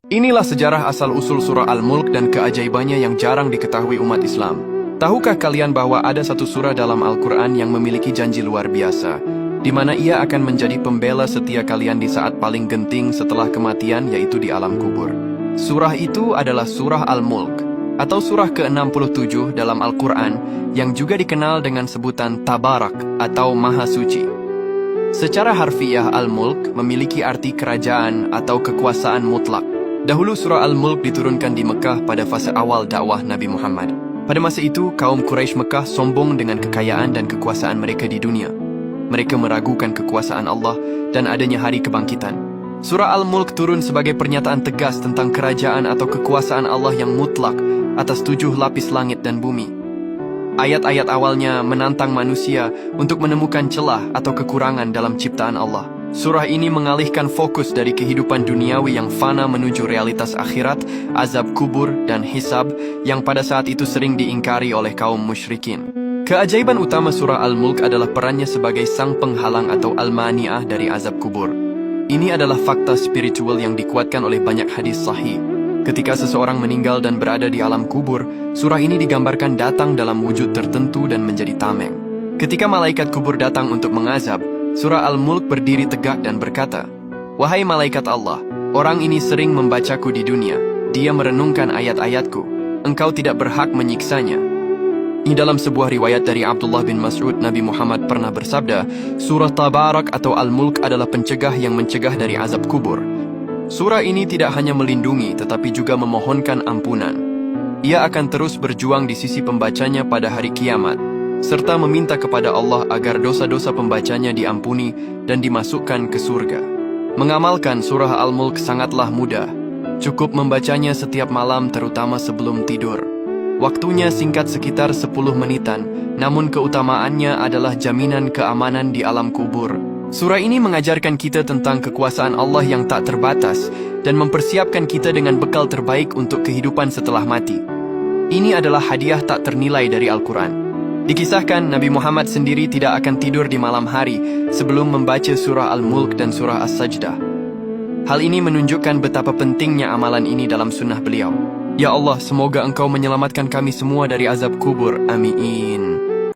Inilah sejarah asal-usul surah Al-Mulk dan keajaibannya yang jarang diketahui umat Islam. Tahukah kalian bahwa ada satu surah dalam Al-Quran yang memiliki janji luar biasa, di mana ia akan menjadi pembela setia kalian di saat paling genting setelah kematian, yaitu di alam kubur. Surah itu adalah surah Al-Mulk, atau surah ke-67 dalam Al-Quran, yang juga dikenal dengan sebutan Tabarak atau Maha Suci. Secara harfiah, Al-Mulk memiliki arti kerajaan atau kekuasaan mutlak. Dahulu surah Al-Mulk diturunkan di Mekah pada fase awal dakwah Nabi Muhammad. Pada masa itu, kaum Quraisy Mekah sombong dengan kekayaan dan kekuasaan mereka di dunia. Mereka meragukan kekuasaan Allah dan adanya hari kebangkitan. Surah Al-Mulk turun sebagai pernyataan tegas tentang kerajaan atau kekuasaan Allah yang mutlak atas 7 lapis langit dan bumi. Ayat-ayat awalnya menantang manusia untuk menemukan celah atau kekurangan dalam ciptaan Allah. Surah ini mengalihkan fokus dari kehidupan duniawi yang fana menuju realitas akhirat, azab kubur, dan hisab yang pada saat itu sering diingkari oleh kaum musyrikin. Keajaiban utama surah Al-Mulk adalah perannya sebagai sang penghalang atau al-mani'ah dari azab kubur. Ini adalah fakta spiritual yang dikuatkan oleh banyak hadis sahih. Ketika seseorang meninggal dan berada di alam kubur, surah ini digambarkan datang dalam wujud tertentu dan menjadi tameng. Ketika malaikat kubur datang untuk mengazab, surah Al-Mulk berdiri tegak dan berkata, "Wahai malaikat Allah, orang ini sering membacaku di dunia. Dia merenungkan ayat-ayatku. Engkau tidak berhak menyiksanya." Di dalam sebuah riwayat dari Abdullah bin Mas'ud, Nabi Muhammad pernah bersabda, surah Tabarak atau Al-Mulk adalah pencegah yang mencegah dari azab kubur. Surah ini tidak hanya melindungi, tetapi juga memohonkan ampunan. Ia akan terus berjuang di sisi pembacanya pada hari kiamat, serta meminta kepada Allah agar dosa-dosa pembacanya diampuni dan dimasukkan ke surga. Mengamalkan surah Al-Mulk sangatlah mudah. Cukup membacanya setiap malam, terutama sebelum tidur. Waktunya singkat, sekitar 10 menitan, namun keutamaannya adalah jaminan keamanan di alam kubur. Surah ini mengajarkan kita tentang kekuasaan Allah yang tak terbatas dan mempersiapkan kita dengan bekal terbaik untuk kehidupan setelah mati. Ini adalah hadiah tak ternilai dari Al-Quran. Dikisahkan Nabi Muhammad sendiri tidak akan tidur di malam hari sebelum membaca surah Al-Mulk dan surah As-Sajdah. Hal ini menunjukkan betapa pentingnya amalan ini dalam sunnah beliau. Ya Allah, semoga Engkau menyelamatkan kami semua dari azab kubur. Amin.